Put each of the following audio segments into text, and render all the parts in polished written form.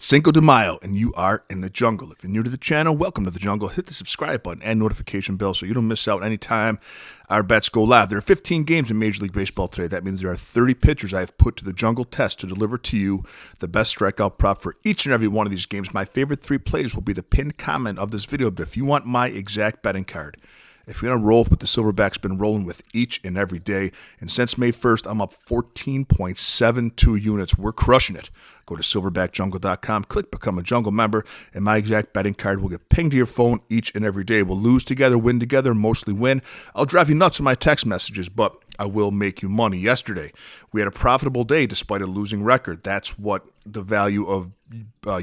Cinco de Mayo, and you are in the jungle. If you're new to the channel, welcome to the jungle. Hit the subscribe button and notification bell so you don't miss out anytime our bets go live. There are 15 games in Major League Baseball today. That means there are 30 pitchers I have put to the jungle test to deliver to you the best strikeout prop for each and every one of these games. My favorite three plays will be the pinned comment of this video, but if you want my exact betting card, if you're going to roll with what the Silverback's been rolling with each and every day, and since May 1st, I'm up 14.72 units. We're crushing it. Go to silverbackjungle.com, click Become a Jungle member, and my exact betting card will get pinged to your phone each and every day. We'll lose together, win together, mostly win. I'll drive you nuts with my text messages, but I will make you money. Yesterday, we had a profitable day despite a losing record. That's what the value of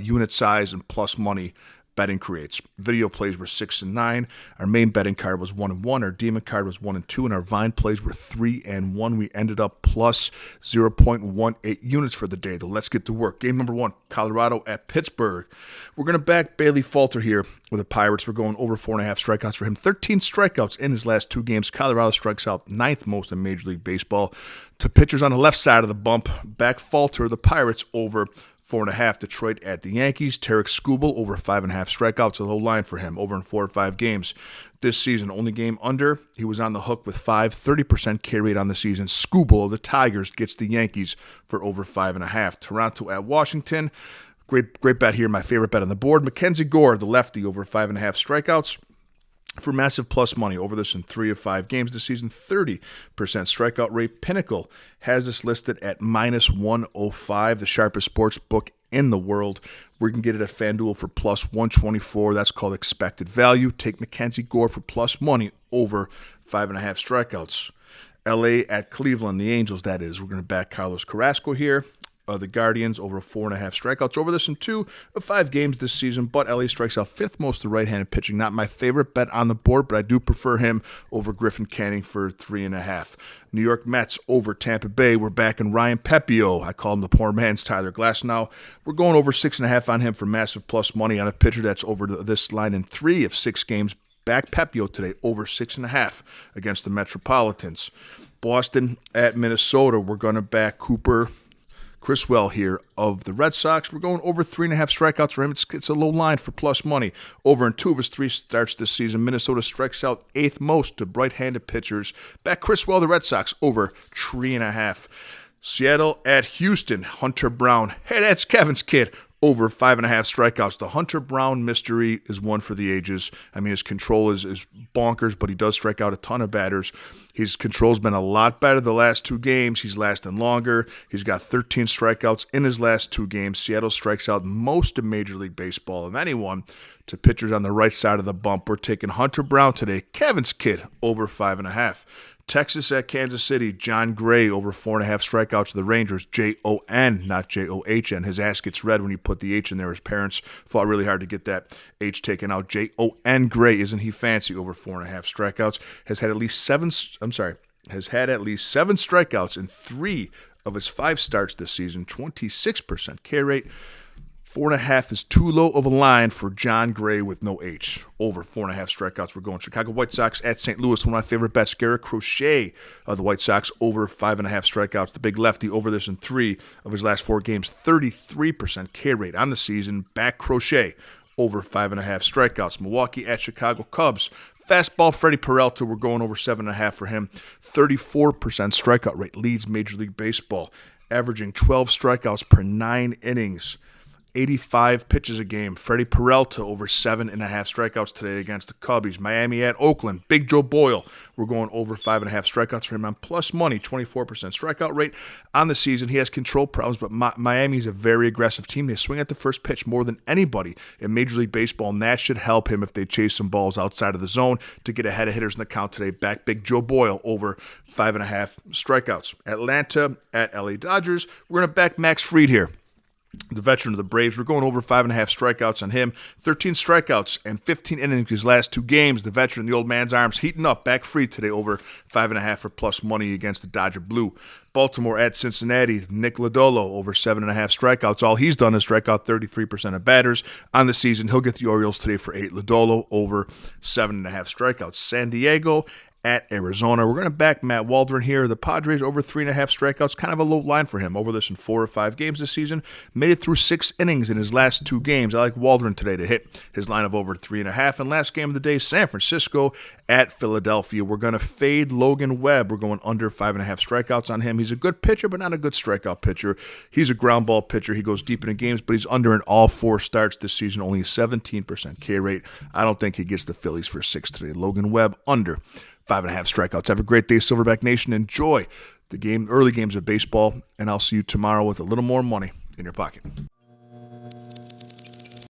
unit size and plus money betting creates. Video plays were 6 and 9. Our main betting card was 1 and 1. Our demon card was 1 and 2, and our vine plays were 3 and 1. We ended up plus 0.18 units for the day. Though let's get to work. Game number 1, Colorado at Pittsburgh. We're going to back Bailey Falter here with the Pirates. We're going over 4.5 strikeouts for him. 13 strikeouts in his last 2 games. Colorado strikes out 9th most in Major League Baseball. To pitchers on the left side of the bump, back Falter, the Pirates over 4.5. Detroit at the Yankees. Tarek Skubal over 5.5 strikeouts. A low line for him over in 4 or 5 games this season. Only game under. He was on the hook with 30% K rate on the season. Skubal of the Tigers gets the Yankees for over 5.5. Toronto at Washington. Great bet here. My favorite bet on the board. Mackenzie Gore, the lefty, over 5.5 strikeouts for massive plus money over this in 3 of 5 games this season. 30% strikeout rate. Pinnacle has this listed at minus 105, the sharpest sports book in the world. We can get it at FanDuel for plus 124. That's called expected value. Take Mackenzie Gore for plus money over 5.5 strikeouts. LA at Cleveland, the Angels, that is. We're going to back Carlos Carrasco here. The Guardians over 4.5 strikeouts over this in 2 of 5 games this season, but LA strikes out 5th most of right-handed pitching. Not my favorite bet on the board, but I do prefer him over Griffin Canning for 3.5. New York Mets over Tampa Bay. We're back in Ryan Pepio. I call him the poor man's Tyler Glass now. We're going over 6.5 on him for massive plus money on a pitcher that's over this line in 3 of 6 games. Back Pepio today over 6.5 against the Metropolitans. Boston at Minnesota. We're going to back Cooper Criswell here of the Red Sox. We're going over 3.5 strikeouts for him. It's a low line for plus money. Over in 2 of his 3 starts this season, Minnesota strikes out 8th most to right-handed pitchers. Back Criswell, the Red Sox, over 3.5. Seattle at Houston. Hunter Brown. Hey, that's Kevin's kid. Over 5.5 strikeouts. The Hunter Brown mystery is one for the ages. I mean, his control is bonkers, but he does strike out a ton of batters. His control's been a lot better the last 2 games. He's lasting longer. He's got 13 strikeouts in his last 2 games. Seattle strikes out most of Major League Baseball of anyone to pitchers on the right side of the bump. We're taking Hunter Brown today. Kevin's kid over 5.5. Texas at Kansas City. John Gray over 4.5 strikeouts to the Rangers. Jon, not John. His ass gets red when you put the H in there. His parents fought really hard to get that H taken out. Jon Gray, isn't he fancy? Over 4.5 strikeouts. Has had at least 7 strikeouts in 3 of his 5 starts this season. 26% K rate. 4.5 is too low of a line for John Gray with no H. Over 4.5 strikeouts. We're going Chicago White Sox at St. Louis. One of my favorite bets. Garrett Crochet of the White Sox over 5.5 strikeouts. The big lefty over this in 3 of his last 4 games. 33% K rate on the season. Back Crochet over 5.5 strikeouts. Milwaukee at Chicago Cubs. Fastball Freddie Peralta. We're going over 7.5 for him. 34% strikeout rate. Leads Major League Baseball. Averaging 12 strikeouts per 9 innings. 85 pitches a game. Freddie Peralta over 7.5 strikeouts today against the Cubbies. Miami at Oakland. Big Joe Boyle. We're going over 5.5 strikeouts for him on plus money. 24% strikeout rate on the season. He has control problems, but Miami's a very aggressive team. They swing at the first pitch more than anybody in Major League Baseball, and that should help him if they chase some balls outside of the zone to get ahead of hitters in the count today. Back Big Joe Boyle over 5.5 strikeouts. Atlanta at LA Dodgers. We're going to back Max Fried here, the veteran of the Braves. We're going over 5.5 strikeouts on him. 13 strikeouts and 15 innings his last 2 games. The veteran, the old man's arms heating up. Back Free today over 5.5 for plus money against the Dodger Blue. Baltimore at Cincinnati. Nick Lodolo over 7.5 strikeouts. All he's done is strike out 33% of batters on the season. He'll get the Orioles today for 8. Lodolo over 7.5 strikeouts. San Diego at Arizona. We're going to back Matt Waldron here. The Padres over 3.5 strikeouts, kind of a low line for him. Over this in 4 or 5 games this season. Made it through 6 innings in his last 2 games. I like Waldron today to hit his line of over 3.5. And last game of the day, San Francisco at Philadelphia. We're going to fade Logan Webb. We're going under 5.5 strikeouts on him. He's a good pitcher, but not a good strikeout pitcher. He's a ground ball pitcher. He goes deep into games, but he's under in all 4 starts this season. Only a 17% K rate. I don't think he gets the Phillies for 6 today. Logan Webb under 5.5 strikeouts. Have a great day, Silverback Nation. Enjoy the early games of baseball, and I'll see you tomorrow with a little more money in your pocket.